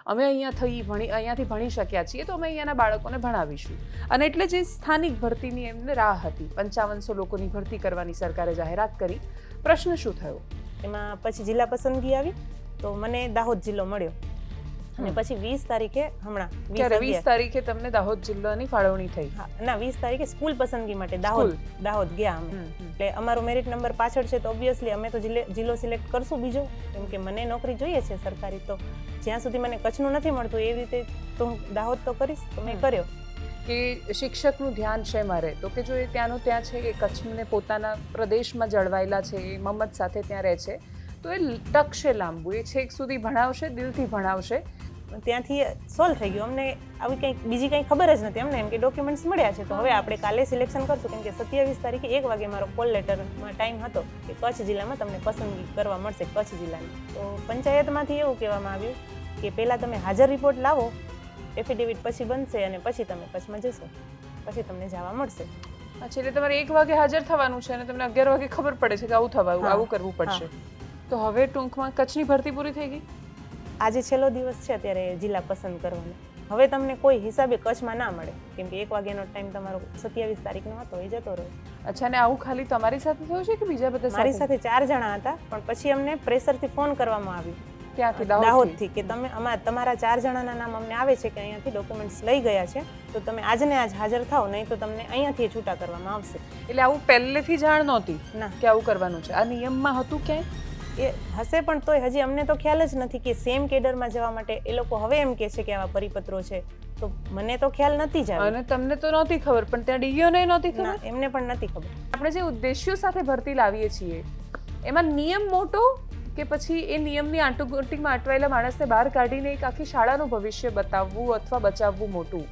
અમે અહીંયાથી ભણી શક્યા છીએ તો અમે અહીંયાના બાળકોને ભણાવીશું. અને એટલે જે સ્થાનિક ભરતીની એમને રાહ હતી, 5500 લોકોની ભરતી કરવાની સરકારે જાહેરાત કરી. પ્રશ્ન શું થયો? એમાં પછી જિલ્લા પસંદગી આવી તો મને દાહોદ જિલ્લો મળ્યો અને પછી 20 તારીખે હમણાં 20 તારીખે તમને દાહોદ જિલ્લાની ફાળવણી થઈ? ના, 20 તારીખે સ્કૂલ પસંદગી માટે દાહોદ ગયા અમે. એટલે અમારો મેરિટ નંબર પાછળ છે તો ઓબ્વિયસલી અમે તો જિલ્લો સિલેક્ટ કરશું બીજો, કેમ કે મને નોકરી જોઈએ છે સરકારી. તો જ્યાં સુધી મને કચ્છનું નથી મળતું એવી રીતે તો હું દાહોદ તો કરીશ, તો મેં કર્યો. કે શિક્ષકનું ધ્યાન છે મારે તો કે જો એ ત્યાંનું ત્યાં છે, એ કચ્છને પોતાના પ્રદેશમાં જળવાયેલા છે, એ મમ્મત સાથે ત્યાં રહે છે, તો એ ટકશે લાંબુ, એ છેક સુધી ભણાવશે, દિલથી ભણાવશે. ત્યાંથી સોલ્વ થઈ ગયું. અમને આવી કંઈક બીજી કંઈ ખબર જ નથી. અમને એમ કે ડોક્યુમેન્ટ્સ મળ્યા છે તો હવે આપણે કાલે સિલેક્શન કરશું, કેમ કે 27 તારીખે 1 વાગે મારો કોલ લેટરમાં ટાઈમ હતો કે કચ્છ જિલ્લામાં તમને પસંદગી કરવા મળશે, કચ્છ જિલ્લાની. તો પંચાયતમાંથી એવું કહેવામાં આવ્યું કે પહેલાં તમે હાજર રિપોર્ટ લાવો, એફિડેવિટ પછી બનશે અને પછી તમે કચ્છમાં જશો, પછી તમને જવા મળશે. અચ્છા, એટલે તમારે 1 વાગે હાજર થવાનું છે અને તમને 11 વાગે ખબર પડે છે કે આવું કરવું પડશે. તો હવે ટૂંકમાં કચ્છની ભરતી પૂરી થઈ ગઈ. આજે છેલ્લો દિવસ છે અત્યારે જિલ્લા પસંદ કરવાનો. હવે તમને કોઈ હિસાબે કચ્છમાં ના મળે, કેમ કે 1 વાગ્યાનો ટાઈમ તમારો 27 તારીખનો હતો, એ જતો રહ્યો. અચ્છા, અને આવું ખાલી તમારી સાથે થયું છે કે બીજા બધા? મારી સાથે 4 જણા હતા, પણ પછી અમને પ્રેશરથી ફોન કરવામાં આવ્યું ત્યાંથી દાહોદથી કે તમે તમારા 4 જણાના નામ અમને આવે છે કે અહીંયાથી ડોક્યુમેન્ટ્સ લઈ ગયા છે, તો તમે આજને આજ હાજર થાઓ, નહીં તો તમને અહીંયાથી છૂટા કરવામાં આવશે. એટલે આવું પહેલેથી જાણ નહોતી ના કે આવું કરવાનું છે? આ નિયમમાં હતું ક્યાંય? એ હશે, પણ તોય હજી અમને તો ખ્યાલ જ નથી કે સેમ કેડરમાં જવા માટે એ લોકો હવે એમ કહે છે કે આવા પરિપત્રો છે, તો મને તો ખ્યાલ નથી જ. અને તમને તો નહોતી ખબર, પણ ત્યાં ડીઈઓને નહોતી ખબર? એમને પણ નથી ખબર. આપણે જે ઉદ્દેશ્યો સાથે ભરતી લાવીએ છીએ એમાં નિયમ મોટો કે પછી એ નિયમની આંટીઘૂંટીમાં અટવાયેલા માણસને બહાર કાઢીને એક આખી શાળાનું ભવિષ્ય બતાવવું અથવા બચાવવું મોટું?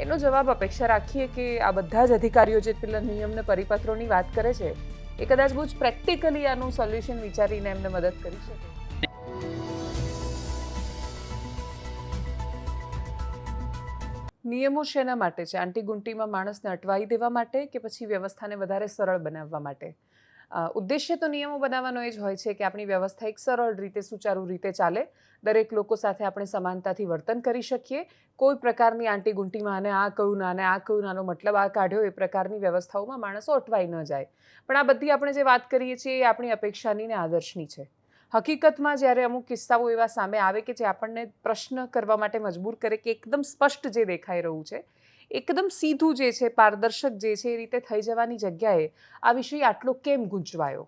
એનો જવાબ અપેક્ષા રાખીએ કે આ બધા જ અધિકારીઓ જે પેલા નિયમને પરિપત્રોની વાત કરે છે એ કદાચ બહુ જ પ્રેક્ટિકલી આનું સોલ્યુશન વિચારીને એમને મદદ કરી શકે. નિયમો શેના માટે છે? આંટીઘૂંટીમાં માણસને અટવાઈ દેવા માટે કે પછી વ્યવસ્થાને વધારે સરળ બનાવવા માટે? ઉદ્દેશ્ય તો નિયમો બનાવવાનો એ જ હોય છે કે આપણી વ્યવસ્થા એક સરળ રીતે, સુચારુ રીતે ચાલે, દરેક લોકો સાથે આપણે સમાનતાથી વર્તન કરી શકીએ, કોઈ પ્રકારની આંટીઘૂંટીમાં આને આ કહ્યું ના આને આ કહ્યું નાનો મતલબ આ કાઢ્યો, એ પ્રકારની વ્યવસ્થાઓમાં માણસો અટવાઈ ન જાય. પણ આ બધી આપણે જે વાત કરીએ છીએ એ આપણી અપેક્ષાની ને આદર્શની છે. હકીકતમાં જ્યારે અમુક કિસ્સાઓ એવા સામે આવે કે જે આપણને પ્રશ્ન કરવા માટે મજબૂર કરે કે એકદમ સ્પષ્ટ જે દેખાઈ રહ્યું છે, એકદમ સીધું જે છે, પારદર્શક જે છે, એ રીતે થઈ જવાની જગ્યાએ આ વિષય આટલો કેમ ગૂંચવાયો?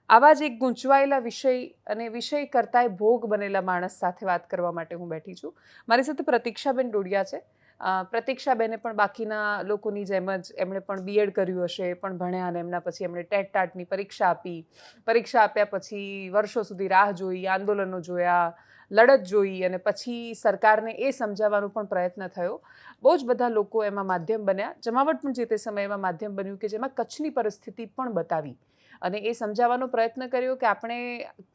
આવા જ એક ગૂંચવાયેલા વિષય અને વિષય કરતાંય ભોગ બનેલા માણસ સાથે વાત કરવા માટે હું બેઠી છું. મારી સાથે પ્રતીક્ષાબેન ડોડિયા છે. પ્રતીક્ષાબેને પણ બાકીના લોકોની જેમ જ એમણે પણ બીએડ કર્યું હશે, એ પણ ભણ્યા અને એમના પછી એમણે ટેટ ટાટની પરીક્ષા આપી. પરીક્ષા આપ્યા પછી વર્ષો સુધી રાહ જોઈ, આંદોલનો જોયા, લડત જોઈ અને પછી સરકારને એ સમજાવવાનો પણ પ્રયત્ન થયો. બહુ જ બધા લોકો એમાં માધ્યમ બન્યા. જમાવટ પણ જે તે સમયમાં માધ્યમ બન્યું કે જેમાં કચ્છની પરિસ્થિતિ પણ બતાવી અને એ સમજાવવાનો પ્રયત્ન કર્યો કે આપણે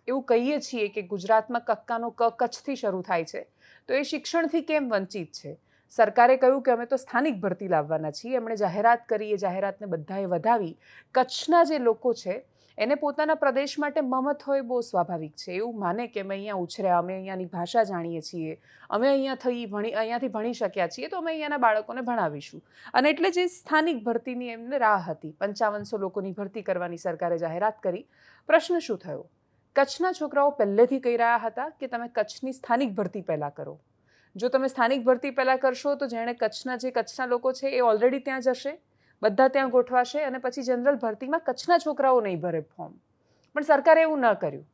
એવું કહીએ છીએ કે ગુજરાતમાં કક્કાનો ક કચ્છથી શરૂ થાય છે, તો એ શિક્ષણથી કેમ વંચિત છે? સરકારે કહ્યું કે અમે તો સ્થાનિક ભરતી લાવવાના છીએ. એમણે જાહેરાત કરી, એ જાહેરાતને બધાએ વધાવી. કચ્છના જે લોકો છે એને પોતાના પ્રદેશ માટે મમત હોય બહુ સ્વાભાવિક છે. એવું માને કે અમે અહીંયા ઉછર્યા, અમે અહીંયાની ભાષા જાણીએ છીએ, અમે અહીંયાથી ભણી શક્યા છીએ, તો અમે અહીંયાના બાળકોને ભણાવીશું. અને એટલે જે સ્થાનિક ભરતીની એમને રાહ હતી, 5500 લોકોની ભરતી કરવાની સરકારે જાહેરાત કરી. પ્રશ્ન શું થયો? કચ્છના છોકરાઓ પહેલેથી કહી રહ્યા હતા કે તમે કચ્છની સ્થાનિક ભરતી પહેલાં કરો. જો તમે સ્થાનિક ભરતી પહેલાં કરશો તો જેણે કચ્છના લોકો છે એ ઓલરેડી ત્યાં જશે, બધા ત્યાં ગોઠવાશે અને પછી જનરલ ભરતીમાં કચ્છના છોકરાઓ નહીં ભરે ફોર્મ. પણ સરકારે એવું ન કર્યું.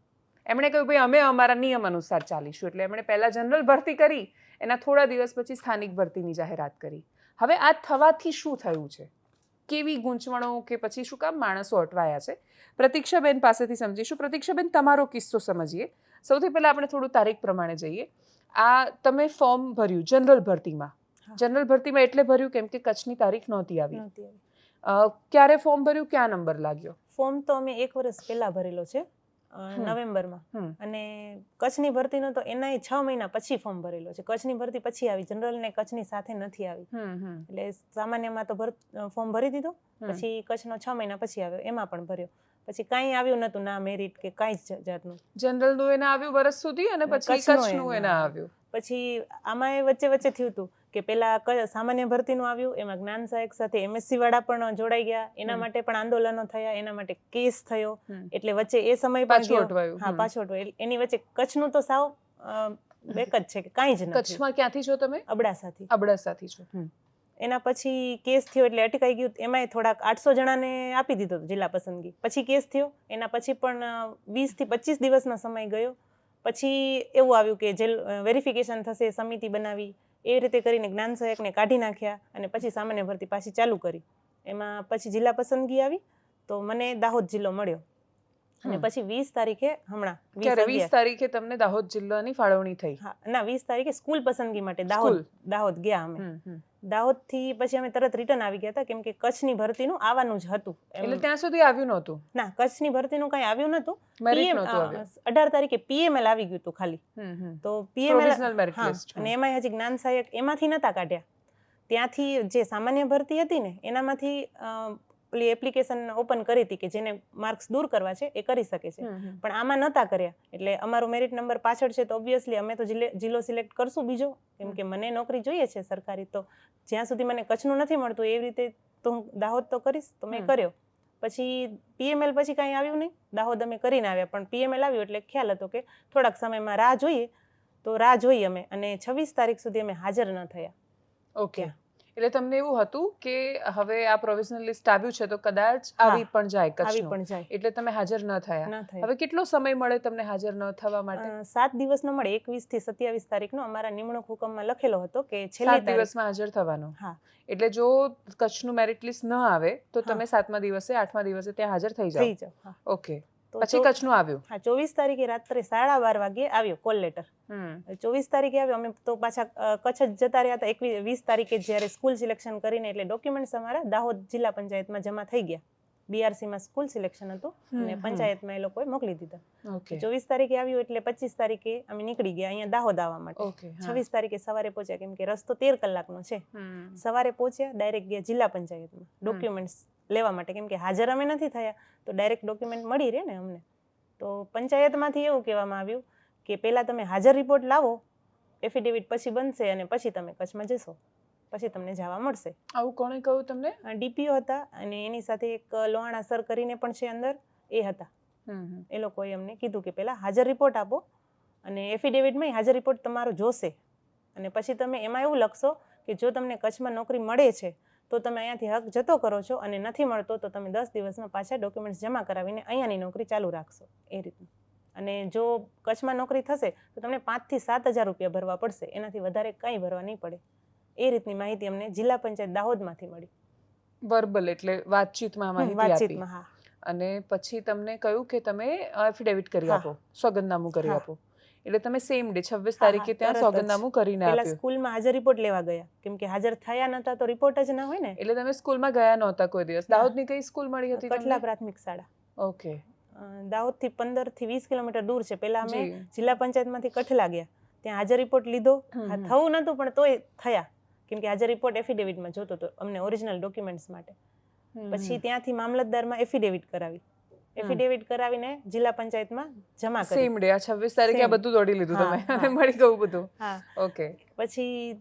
એમણે કહ્યું ભાઈ અમે અમારા નિયમ અનુસાર ચાલીશું. એટલે એમણે પહેલાં જનરલ ભરતી કરી, એના થોડા દિવસ પછી સ્થાનિક ભરતીની જાહેરાત કરી. હવે આ થવાથી શું થયું છે? કેવી ગૂંચવણો કે પછી શું કામ માણસો અટવાયા છે? પ્રતીક્ષાબેન પાસેથી સમજીશું. પ્રતીક્ષાબેન, તમારો કિસ્સો સમજીએ. સૌથી પહેલાં આપણે થોડું તારીખ પ્રમાણે જઈએ. આ તમે ફોર્મ ભર્યું જનરલ ભરતીમાં. જનરલ ભરતીમાં એટલે ભર્યું કેમ કે કચ્છની તારીખ નહોતી આવી. ક્યારે ફોર્મ ભર્યું, ક્યાં નંબર લાગ્યો? ફોર્મ તો અમે 1 વર્ષ પહેલા ભરેલો છે, નવેમ્બરમાં. અને કચ્છની ભરતીનો તો એના 6 મહિના પછી ફોર્મ ભરેલો છે. કચ્છની ભરતી પછી આવી, જનરલ ને કચ્છની સાથે નથી આવી. એટલે સામાન્યમાં તો ફોર્મ ભરી દીધો, પછી કચ્છનો 6 મહિના પછી આવ્યો, એમાં પણ ભર્યો. પછી કાંઈ આવ્યું નહોતું, ના મેરિટ કે કાંઈ જ જાતનું. જનરલનું એને આવ્યું વર્ષ સુધી અને પછી કચ્છનું એને આવ્યું. પછી આમાં એ વચ્ચે વચ્ચે થયું હતું કે પેલા સામાન્ય ભરતીનું આવ્યું, એમાં જ્ઞાન સહાયક સાથે MSc વાળા પણ જોડાઈ ગયા, એના માટે પણ આંદોલનો થયા, એના માટે કેસ થયો, એટલે વચ્ચે એ સમય પાછું અટવાયું. હા પાછું અટવાયું. એની વચ્ચે કચ્છનું તો સાવ બેક જ છે કે કાંઈ જ નથી. કચ્છમાં ક્યાંથી છો તમે? અબડાસાથી. અબડાસાથી છો. એના પછી કેસ થયો એટલે અટકાઈ ગયું. એમાંય થોડાક 800 જણાને આપી દીધો જિલ્લા પસંદગી. પછી કેસ થયો, એના પછી પણ 20 થી 25 દિવસનો સમય ગયો. પછી એવું આવ્યું કે જેલ વેરિફિકેશન થશે, સમિતિ બનાવી, એ રીતે કરીને જ્ઞાન સહાયકને કાઢી નાખ્યા અને પછી સામાન્ય ભરતી પાછી ચાલુ કરી. એમાં પછી જિલ્લા પસંદગી આવી તો મને દાહોદ જિલ્લો મળ્યો. અને પછી 20 તારીખે હમણાં 20 તારીખે તમને દાહોદ જિલ્લાની ફાળવણી થઈ? હા ના, 20 તારીખે સ્કૂલ પસંદગી માટે દાહોદ ગયા અમે. દાહોદથી પછી અમે તરત રિટર્ન આવી ગયા હતા, કેમ કે કચ્છની ભરતીનું આવવાનું જ હતું. એટલે ત્યાં સુધી આવ્યું નહોતું? ના, કચ્છની ભરતીનું કંઈ આવ્યું નહોતું. મેરિટ નહોતું આવ્યું. 18 તારીખે PML આવી ગયું હતું ખાલી. તો પ્રોવિઝનલ મેરિટ લિસ્ટ. અને એમાં હજી જ્ઞાન સહાયક એમાંથી નતા કાઢ્યા. ત્યાંથી જે સામાન્ય ભરતી હતી ને એનામાંથી પેલી એપ્લિકેશન ઓપન કરી હતી કે જેને માર્ક્સ દૂર કરવા છે એ કરી શકે છે, પણ આમાં નતા કર્યા. એટલે અમારો મેરિટ નંબર પાછળ છે તો ઓબ્વિયસલી અમે તો જિલ્લો સિલેક્ટ કરશું બીજો, કેમ કે મને નોકરી જોઈએ છે સરકારી. તો જ્યાં સુધી મને કચ્છનું નથી મળતું એવી રીતે તો હું દાહોદ તો કરીશ, તો મેં કર્યો. પછી PML પછી કાંઈ આવ્યું નહીં. દાહોદ અમે કરીને આવ્યા, પણ PML આવ્યું એટલે ખ્યાલ હતો કે થોડાક સમયમાં રાહ જોઈએ. તો રાહ જોઈ અમે, અને 26 તારીખ સુધી અમે હાજર ન થયા. ઓકે. એટલે તમને એવું હતું કે હવે આ પ્રોવિઝનલ લિસ્ટ આવ્યું છે તો કદાચ આવી પણ જાય કચ્છનું, એટલે તમે હાજર ન થયા. હવે કેટલો સમય મળે તમને હાજર ન થવા માટે? 7 દિવસનો મળે. 21 થી 27 તારીખનો અમારા નિમણૂક હુકમમાં લખેલો હતો કે છેલ્લા 7 દિવસમાં હાજર થવાનું. હા, એટલે જો કચ્છનું મેરિટ લિસ્ટ ન આવે તો તમે 7મા દિવસે 8મા દિવસે ત્યાં હાજર થઈ જાઓ. ઓકે. પછી કચ્છનું આવ્યું? હા, 24 તારીખે રાત્રે 12:30 વાગે આવ્યો કોલ લેટર. 24 તારીખે આવ્યો. અમે તો પાછા કચ્છ જ જતા રહ્યા હતા. 20 તારીખે જ્યારે સ્કૂલ સિલેક્શન કરીને, એટલે ડોક્યુમેન્ટ્સ અમારા દાહોદ જિલ્લા પંચાયતમાં જમા થઈ ગયા. BRC માં સ્કૂલ સિલેક્શન હતું અને પંચાયતમાં એ લોકોએ મોકલી દીધા. 24 તારીખે આવ્યું એટલે 25 તારીખે અમે નીકળી ગયા અહીંયા દાહોદ આવવા માટે. 26 તારીખે સવારે પહોંચ્યા, કેમ કે રસ્તો 13 કલાકનો છે. સવારે પહોંચ્યા, ડાયરેક્ટ ગયા જિલ્લા પંચાયતમાં ડોક્યુમેન્ટ્સ લેવા માટે, કેમ કે હાજર અમે નથી થયા તો ડાયરેક્ટ ડોક્યુમેન્ટ મળી રહે ને અમને. તો પંચાયતમાંથી એવું કહેવામાં આવ્યું કે પહેલાં તમે હાજર રિપોર્ટ લાવો, એફિડેવિટ પછી બનશે અને પછી તમે કચ્છમાં જશો, પછી તમને જવા મળશે. આવું કોણે કહ્યું તમને? DPO હતા, અને એની સાથે એક લોહાણા સર કરીને પણ છે અંદર, એ હતા. એ લોકોએ અમને કીધું કે પહેલાં હાજર રિપોર્ટ આપો અને એફિડેવિટમાં હાજર રિપોર્ટ તમારો જોશે, અને પછી તમે એમાં એવું લખશો કે જો તમને કચ્છમાં નોકરી મળે છે તો તમે અહીંયાથી હક જતો કરો છો, અને નથી મળતો તો તમે 10 દિવસમાં પાછા ડોક્યુમેન્ટ્સ જમા કરાવીને અહીંયાની નોકરી ચાલુ રાખશો, એ રીતનું. અને જો કચ્છમાં નોકરી થશે તો તમને 5 થી 7 હજાર રૂપિયા ભરવા પડશે, એનાથી વધારે કંઈ ભરવા નહીં પડે. એ રીતની માહિતી અમને જિલ્લા પંચાયત દાહોદમાંથી મળી. વર્બલ એટલે વાતચીતમાં માહિતી આપી. વાતચીતમાં, હા. અને પછી તમને કહ્યું કે તમે એફિડેવિટ કરી આપો, સોગંદનામું કરી આપો. એટલે તમે સેમ ડે 26 તારીખે ત્યાં સોગંદનામું કરીને આપ્યું. પેલા સ્કૂલમાં હાજર રિપોર્ટ લેવા ગયા, કેમ કે હાજર થયા નતા તો રિપોર્ટ જ ના હોય ને. એટલે તમે સ્કૂલમાં ગયા નહોતા કોઈ દિવસ? દાહોદની કઈ સ્કૂલ મળી હતી? કઠલા પ્રાથમિક શાળા. ઓકે. દાહોદથી 15 થી 20 કિલોમીટર દૂર છે. પેલા અમે જિલ્લા પંચાયતમાંથી કઠલા ગયા, ત્યાં હાજર રિપોર્ટ લીધો. થવું નતું પણ તોય થયા, કેમ કે હાજર રિપોર્ટ એફિડેવિટમાં જોતો હતો અમને ઓરિજિનલ ડોક્યુમેન્ટ્સ માટે. પછી ત્યાંથી મામલતદારમાં એફિડેવિટ કરાવી. એફિડેવિટ કરાવીને જિલ્લા પંચાયતમાં જમા કરી. સેમ ડે 26 તારીખે આ બધું દોડી લીધું તમે અને મળી ગયું બધું? હા. ઓકે. પછી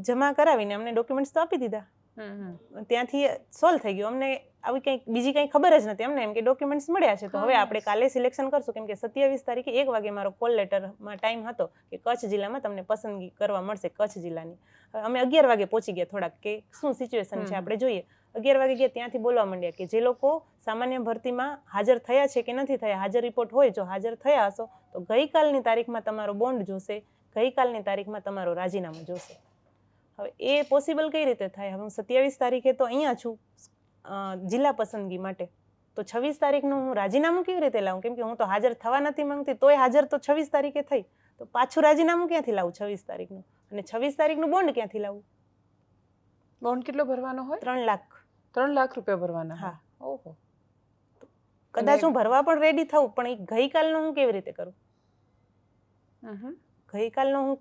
જમા કરાવીને અમને ડોક્યુમેન્ટ્સ તો આપી દીધા. ત્યાંથી સોલ્વ થઈ ગયું. અમને આવી કંઈક બીજી કંઈ ખબર જ નથી. અમને એમ કે ડોક્યુમેન્ટ્સ મળ્યા છે તો હવે આપણે કાલે સિલેક્શન કરશું, કેમ કે 27 તારીખે 1 વાગે મારો કોલ લેટરમાં ટાઈમ હતો કે કચ્છ જિલ્લામાં તમને પસંદગી કરવા મળશે, કચ્છ જિલ્લાની. અમે 11 વાગે પહોંચી ગયા થોડાક, કે શું સિચ્યુએશન છે આપણે જોઈએ. 11 વાગે ગયા, ત્યાંથી બોલવા માંડ્યા કે જે લોકો સામાન્ય ભરતીમાં હાજર થયા છે કે નથી થયા, હાજર રિપોર્ટ હોય, જો હાજર થયા હશો તો ગઈકાલની તારીખમાં તમારો બોન્ડ જોશે, ગઈકાલની તારીખમાં તમારો રાજીનામું જોશે. હવે એ પોસિબલ કઈ રીતે થાય? હવે હું 27 તારીખે તો અહીંયા છું જિલ્લા પસંદગી માટે, તો 26 તારીખનું હું રાજીનામું કેવી રીતે લાવું? કેમ કે હું તો હાજર થવા નથી માંગતી, તોય હાજર તો 26 તારીખે થઈ, તો પાછું રાજીનામું ક્યાંથી લાવું 26 તારીખનું? અને 26 તારીખનું બોન્ડ ક્યાંથી લાવું? બોન્ડ કેટલો ભરવાનો હોય? 3 લાખ. 3 લાખ રૂપિયા ભરવાના? હા. ઓહો. કદાચ હું ભરવા પણ રેડી થઉં, પણ એ ગઈકાલનું હું કેવી રીતે કરું? ગઈકાલનું હું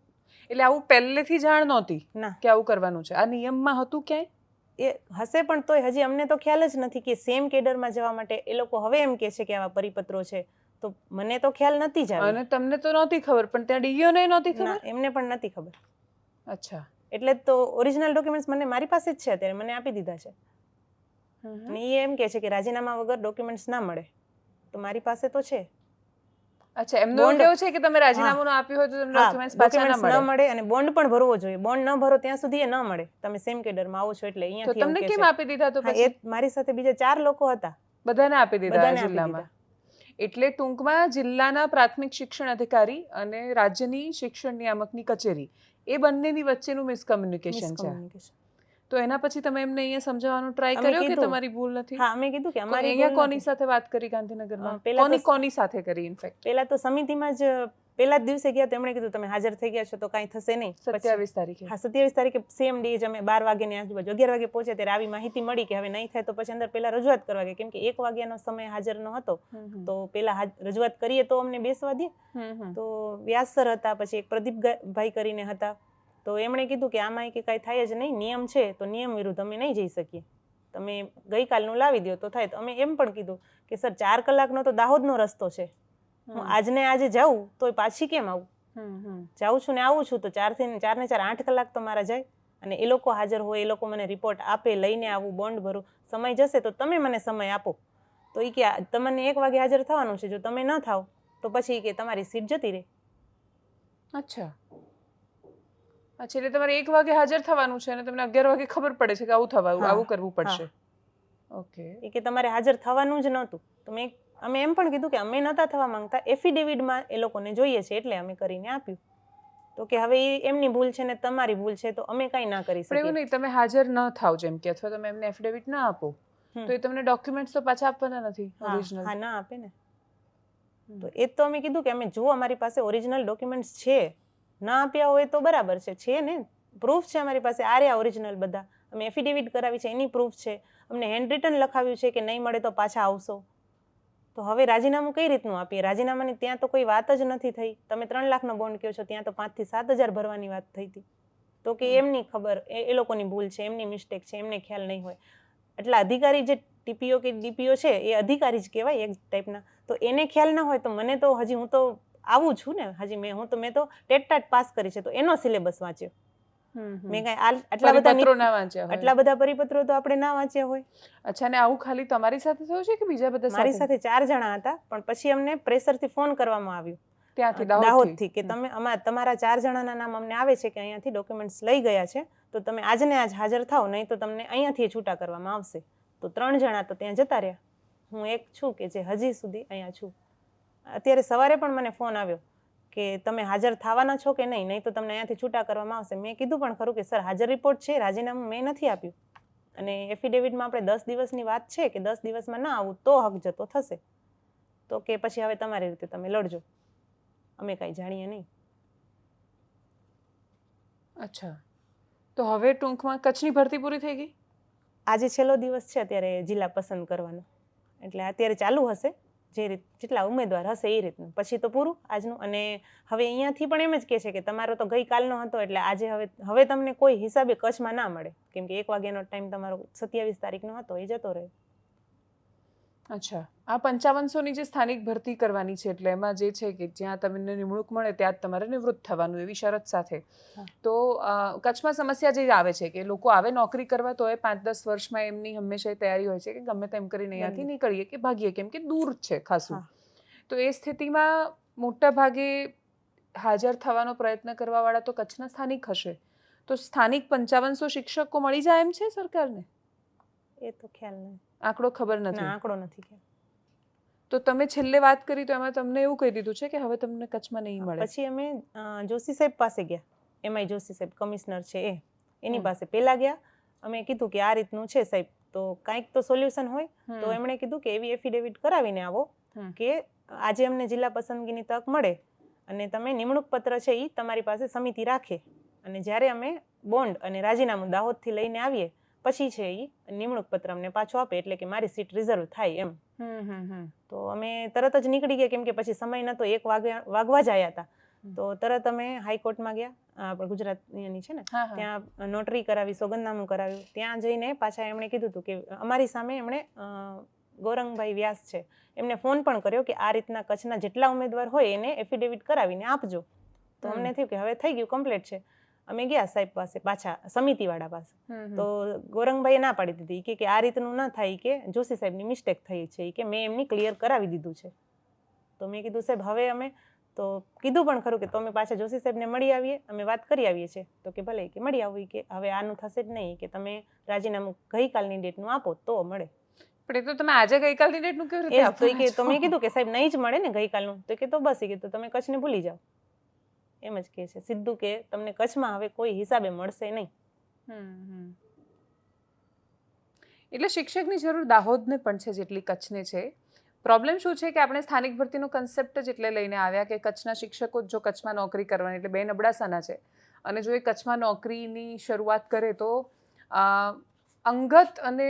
એટલે આવું પહેલેથી જાણ નહોતી ના કે આવું કરવાનું છે? આ નિયમમાં હતું ક્યાંય? એ હશે પણ તોય હજી અમને તો ખ્યાલ જ નથી કે સેમ કેડરમાં જવા માટે એ લોકો હવે એમ કહે છે કે આવા પરિપત્રો છે, તો મને તો ખ્યાલ નથી જ આવ્યો. અને તમને તો નહોતી ખબર, પણ ત્યાં ડીઈઓ ને નહોતી ના, ખબર? એમને પણ નથી ખબર. અચ્છા. એટલે તો ઓરિજિનલ ડોક્યુમેન્ટ્સ મને મારી પાસે જ છે અત્યારે, મને આપી દીધા છે. અને એ એમ કહે છે કે રાજીનામા વગર ડોક્યુમેન્ટ્સ ના મળે, તો મારી પાસે તો છે. અચ્છા, એમનું એવું કેવું છે કે તમે રાજીનામું ન આપ્યું હોય તો તમને હા, ડોક્યુમેન્ટ્સ પાછા ડોક્યુમેન્ટ્સ ના ન મળે. મળે અને બોન્ડ પણ ભરવો જોઈએ. બોન્ડ ન ભરો ત્યાં સુધી એ ન મળે. તમે સેમ કેડરમાં આવો છો એટલે તો અહીંયાથી એવું તમને કહે કેમ છે. આપી દીધા તો હા, પછી? એ મારી સાથે બીજા 4 લોકો હતા. બધાને આપી દીધા બધાને આપી જિલ્લામાં? દીધા. એટલે ટૂંકમાં જિલ્લાના પ્રાથમિક શિક્ષણ અધિકારી અને રાજ્યની શિક્ષણ નિયામકની કચેરી, એ બંનેની વચ્ચેનું મિસકમ્યુનિકેશન છે. મિસકમ્યુનિકેશન. તો એના પછી તમે એમને અહીંયા સમજાવવાનો ટ્રાય અમે કર્યો કે કીધું. તમારી ભૂલ નથી? હા, અમે કીધું કે અમારી અહીંયા ભૂલ કોની નથી. સાથે વાત કરી ગાંધીનગરમાં? પહેલા તો કોની સાથે કરી ઇનફેક્ટ? પહેલા તો સમિતિમાં જ પહેલા જ દિવસે ગયા તો એમણે કીધું તમે હાજર થઈ ગયા છો તો કાંઈ થશે નહીં. 27 તારીખે? હા, 27 તારીખે સેમ ડે જ અમે 12 વાગ્યાની આજુબાજુ 11 વાગે પહોંચ્યા ત્યારે આવી માહિતી મળી કે હવે નહીં થાય તો પછી અંદર પહેલા રજૂઆત કરવા ગયા, કેમ કે 1 વાગ્યાનો સમય હાજર ન હતો. તો પહેલા રજૂઆત કરીએ તો અમને બેસવા દે. તો વ્યાસ સર હતા, પછી એક પ્રદીપભાઈ કરીને હતા. તો એમણે કીધું કે આમાં કે કાંઈ થાય જ નહીં, નિયમ છે તો નિયમ વિરુદ્ધ અમે નહીં જઈ શકીએ, તમે ગઈકાલનું લાવી દો તો થાય. તો અમે એમ પણ કીધું કે સર 4 કલાકનો તો દાહોદનો રસ્તો છે, હું આજને આજે જાઉં તોય પાછી કેમ આવું? જાઉં છું ને આવું છું તો 4 ને 4 8 કલાક તો મારા જાય. અને એ લોકો હાજર હોય, એ લોકો મને રિપોર્ટ આપે, લઈને આવું, બોન્ડ ભરું, સમય જશે તો તમે મને સમય આપો. તો એ કે તમને 1 વાગે હાજર થવાનું છે, જો તમે ન થાવ તો પછી કે તમારી સીટ જતી રહે. અચ્છા, એટલે તમારે 1 વાગે હાજર થવાનું છે અને તમને 11 વાગે ખબર પડે છે કે આવું થવાનું, આવું કરવું પડશે. ઓકે. એ કે તમારે હાજર થવાનું જ નહોતું. તો અમે એમ પણ કીધું કે અમે નહોતા થવા માંગતા, એફિડેવિટમાં એ લોકોને જોઈએ છે એટલે અમે કરીને આપ્યું. તો કે હવે એ એમની ભૂલ છે ને તમારી ભૂલ છે તો અમે કાંઈ ના કરી પણ એવું શકીએ. નહીં, તમે હાજર ન થાવ જેમ કે, અથવા તમે એમને એફિડેવિટ ના આપો તો એ તમને ડોક્યુમેન્ટ્સ તો પાછા આપવાના નથી ઓરિજિનલ? હા, ના આપે ને. તો એ તો અમે કીધું કે અમે જો અમારી પાસે ઓરિજિનલ ડોક્યુમેન્ટ્સ છે, ના આપ્યા હોય તો બરાબર છે ને, પ્રૂફ છે અમારી પાસે, આ રહ્યા ઓરિજિનલ બધા, અમે એફિડેવિટ કરાવી છે એની પ્રૂફ છે, અમને હેન્ડ રિટન લખાવ્યું છે કે નહીં મળે તો પાછા આવશો. તો હવે રાજીનામું કઈ રીતનું આપીએ? રાજીનામાની ત્યાં તો કોઈ વાત જ નથી થઈ. તમે 3 લાખનો બોન્ડ કહો છો, ત્યાં તો 5 થી 7 હજાર ભરવાની વાત થઈ હતી. તો કે એમની ખબર, એ લોકોની ભૂલ છે, એમની મિસ્ટેક છે, એમને ખ્યાલ નહીં હોય. એટલે અધિકારી જે ટીપીઓ કે ડીપીઓ છે એ અધિકારી જ કહેવાય એક ટાઈપના. તો એને ખ્યાલ ના હોય તો મને તો હજી, હું તો આવું છું ને, હજી મેં તો ટેટ પાસ કરી છે તો એનો સિલેબસ વાંચ્યો. મેં કાંઈ આટલા બધા પરિપત્રો તો આપણે ના વાંચ્યા હોય. અચ્છા, ને આવું ખાલી તમારી સાથે થયું છે કે બીજા બધા? મારી સાથે 4 જણા હતા, પણ પછી અમને પ્રેશરથી ફોન કરવામાં આવ્યો ત્યાંથી, દાહોદથી, કે તમારા 4 જણાના નામ અમને આવે છે કે અહીંયાથી ડોક્યુમેન્ટ્સ લઈ ગયા છે, તો તમે આજને આજ હાજર થાવ, નહીં તો તમને અહીંયાથી છૂટા કરવામાં આવશે. તો 3 જણા તો ત્યાં જતા રહ્યા. હું એક છું કે જે હજી સુધી અહીંયા છું. અત્યારે સવારે પણ મને ફોન આવ્યો કે તમે હાજર થવાના છો કે નહીં તો તમને અહીંયાથી છૂટા કરવામાં આવશે. મેં કીધું પણ ખરું કે સર હાજર રિપોર્ટ છે, રાજીનામું મેં નથી આપ્યું, અને એફિડેવિટમાં આપણે 10 દિવસની વાત છે કે 10 દિવસમાં ના આવું તો હક જતો થશે. તો કે પછી હવે તમારી રીતે તમે લડજો, અમે કાંઈ જાણીએ નહીં. અચ્છા, તો હવે ટૂંકમાં કચ્છની ભરતી પૂરી થઈ ગઈ? આજે છેલ્લો દિવસ છે અત્યારે જિલ્લા પસંદ કરવાનો, એટલે અત્યારે ચાલુ હશે, જેટલા ઉમેદવાર હશે એ રીતનું, પછી તો પૂરું આજનું. અને હવે અહીંયાથી પણ એમ જ કહે છે કે તમારો તો ગઈકાલનો હતો એટલે આજે હવે તમને કોઈ હિસાબે કચ્છમાં ના મળે, કેમ કે 1 વાગ્યાનો ટાઈમ તમારો 27 તારીખનો હતો, એ જતો રહ્યો. અચ્છા, આ 5500ની જે સ્થાનિક ભરતી કરવાની છે, એટલે એમાં જે છે કે જ્યાં તમને નિમણૂક મળે ત્યાં જ તમારે નિવૃત્ત થવાનું, એવી શરત સાથે. તો કચ્છમાં સમસ્યા જે આવે છે કે લોકો આવે નોકરી કરવા તો એ 5-10 વર્ષમાં એમની હંમેશા તૈયારી હોય છે કે ગમે તેમ કરીને અહીંયાથી નીકળીએ કે ભાગીએ, કેમ કે દૂર છે ખાસું. તો એ સ્થિતિમાં મોટા ભાગે હાજર થવાનો પ્રયત્ન કરવાવાળા તો કચ્છના સ્થાનિક હશે. તો સ્થાનિક 5500 શિક્ષકો મળી જાય એમ છે સરકારને? એ તો ખ્યાલ નહીં, આંકડો ખબર નથી. આંકડો નથી ખ્યાલ. તો તમે છેલ્લે વાત કરી તો એમાં તમને એવું કહી દીધું છે કે હવે તમને કચ્છમાં નહીં મળે? પછી અમે જોશી સાહેબ પાસે ગયા, એમઆઈ જોશી સાહેબ કમિશનર છે એની પાસે પહેલા ગયા. અમે કીધું કે આ રીતનું છે સાહેબ, તો કાંઈક તો સોલ્યુશન હોય. તો એમણે કીધું કે એવી એફિડેવિટ કરાવીને આવો કે આજે અમને જિલ્લા પસંદગીની તક મળે અને તમે નિમણૂક પત્ર છે એ તમારી પાસે સમિતિ રાખે, અને જ્યારે અમે બોન્ડ અને રાજીનામું દાહોદથી લઈને આવીએ પછી છે એ નિમણૂક પત્ર અમને પાછો આપે, એટલે કે મારી સીટ રિઝર્વ થાય એમ. તો અમે તરત જ નીકળી ગયા, કેમ કે પછી સમય નતો, 1 વાગવા જ આવ્યા હતા. તો તરત અમે હાઈકોર્ટમાં ગયા, આપણે ગુજરાતની છે ને, હા, હા. ત્યાં નોટરી કરાવી, સોગંદનામું કરાવ્યું. ત્યાં જઈને પાછા એમણે કીધું હતું કે અમારી સામે એમણે ગૌરંગભાઈ વ્યાસ છે એમને ફોન પણ કર્યો કે આ રીતના કચ્છના જેટલા ઉમેદવાર હોય એને એફિડેવિટ કરાવીને આપજો. તો અમને થયું કે હવે થઈ ગયું, કમ્પ્લીટ છે. અમે ગયા સાહેબ પાસે, પાછા સમિતિવાળા પાસે. તો ગૌરંગભાઈએ ના પાડી દીધી કે આ રીતનું ના થાય, કે જોશી સાહેબની મિસ્ટેક થઈ છે, કે મેં એમની ક્લિયર કરાવી દીધું છે. તો મેં કીધું સાહેબ હવે અમે તો કીધું પણ ખરું કે તો અમે પાછા જોશી સાહેબને મળી આવીએ, અમે વાત કરી આવીએ છીએ. તો કે ભલે, કે મળી આવું, કે હવે આનું થશે જ નહીં, કે તમે રાજીનામું ગઈકાલની ડેટનું આપો તો મળે. પણ એ તો તમે આજે ગઈકાલની ડેટનું કેવી રીતે એ તો આપવાના કે છો? તો મેં કીધું કે સાહેબ નહીં જ મળે ને ગઈકાલનું. તો કે તો બસ, કે તો તમે કચ્છને ભૂલી જાઓ. એમ જ કહે છે સીધું, કે તમને કચ્છમાં હવે કોઈ હિસાબે મળશે નહીં. એટલે શિક્ષકની જરૂર દાહોદને પણ છે જેટલી કચ્છને છે. પ્રોબ્લેમ શું છે કે આપણે સ્થાનિક ભરતીનો કન્સેપ્ટ જ એટલે લઈને આવ્યા કે કચ્છના શિક્ષકો જો કચ્છમાં નોકરી કરવાની, એટલે બે નબળાસાના છે. અને જો એ કચ્છમાં નોકરીની શરૂઆત કરે તો અંગત અને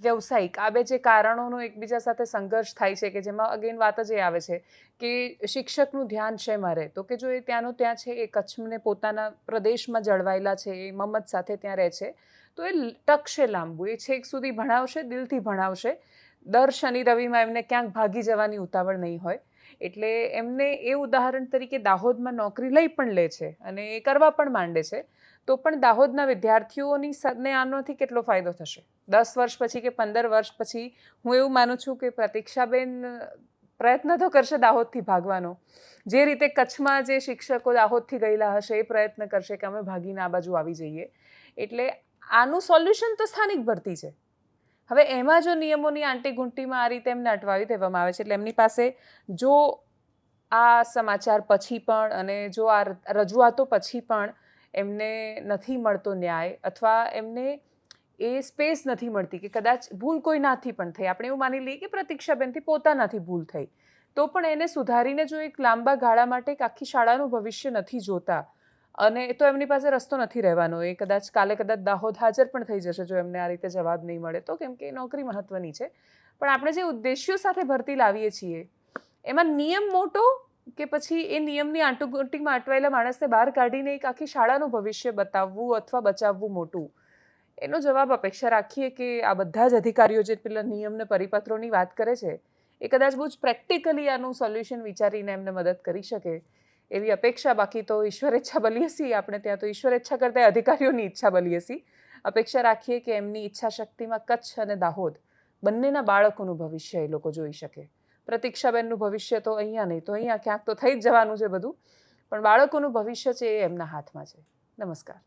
વ્યવસાયિક આ બે જે કારણોનો એકબીજા સાથે સંઘર્ષ થાય છે, કે જેમાં અગેન વાત જ એ આવે છે કે શિક્ષકનું ધ્યાન શેમાં રહે, તો કે જો એ ત્યાંનું ત્યાં છે, એ કચ્છને પોતાના પ્રદેશમાં જળવાયેલા છે, એ મમત સાથે ત્યાં રહે છે, તો એ ટકશે લાંબુ, એ છેક સુધી ભણાવશે, દિલથી ભણાવશે. દર શનિ રવિમાં એમને ક્યાંક ભાગી જવાની ઉતાવળ નહીં હોય. એટલે એમને એ ઉદાહરણ તરીકે દાહોદમાં નોકરી લઈ પણ લે છે અને એ કરવા પણ માંડે છે. તો પણ દાહોદના વિદ્યાર્થીઓની ને આનાથી કેટલો ફાયદો થશે? 10 વર્ષ પછી કે 15 વર્ષ પછી હું એવું માનું છું કે પ્રતીક્ષાબેન પ્રયત્ન તો કરશે દાહોદથી ભાગવાનો. જે રીતે કચ્છમાં જે શિક્ષકો દાહોદથી ગયેલા હશે એ પ્રયત્ન કરશે કે અમે ભાગીને આ બાજુ આવી જઈએ. એટલે આનું સોલ્યુશન તો સ્થાનિક ભરતી છે. હવે એમાં જો નિયમોની આંટીઘૂંટીમાં આ રીતે એમને અટવાવી દેવામાં આવે છે, એટલે એમની પાસે જો આ સમાચાર પછી પણ અને જો આ રજૂઆતો પછી પણ એમને નથી મળતો ન્યાય, અથવા એમને એ સ્પેસ નથી મળતી, કે કદાચ ભૂલ કોઈનાથી પણ થઈ, આપણે એવું માની લઈએ કે પ્રતીક્ષાબેનથી પોતાનાથી ભૂલ થઈ, તો પણ એને સુધારીને જો એક લાંબા ગાળા માટે એક આખી શાળાનું ભવિષ્ય નથી જોતા, અને તો એમની પાસે રસ્તો નથી રહેવાનો. એ કદાચ કાલે દાહોદ હાજર પણ થઈ જશે જો એમને આ રીતે જવાબ નહીં મળે તો, કેમ કે નોકરી મહત્વની છે. પણ આપણે જે ઉદ્દેશ્યો સાથે ભરતી લાવીએ છીએ એમાં નિયમ મોટો, કે પછી એ નિયમની આંટીઘૂંટીમાં અટવાયેલા માણસને બહાર કાઢીને એક આખી શાળાનું ભવિષ્ય બતાવવું અથવા બચાવવું મોટું? એનો જવાબ અપેક્ષા રાખીએ કે આ બધા જ અધિકારીઓ જે પેલા નિયમને પરિપત્રોની વાત કરે છે એ કદાચ બહુ જ પ્રેક્ટિકલી આનું સોલ્યુશન વિચારીને એમને મદદ કરી શકે એવી અપેક્ષા. બાકી તો ઈશ્વર ઈચ્છા બલી હસી, આપણે ત્યાં તો ઈશ્વર ઈચ્છા કરતા અધિકારીઓની ઈચ્છા બલી હસી. અપેક્ષા રાખીએ કે એમની ઈચ્છા શક્તિમાં કચ્છ અને દાહોદ બંનેના બાળકોનું ભવિષ્ય એ લોકો જોઈ શકે. પ્રતીક્ષાબેનનું ભવિષ્ય તો અહીંયા નહીં તો અહીંયા ક્યાંક તો થઈ જ જવાનું છે બધું, પણ બાળકોનું ભવિષ્ય છે એ એમના હાથમાં છે. નમસ્કાર.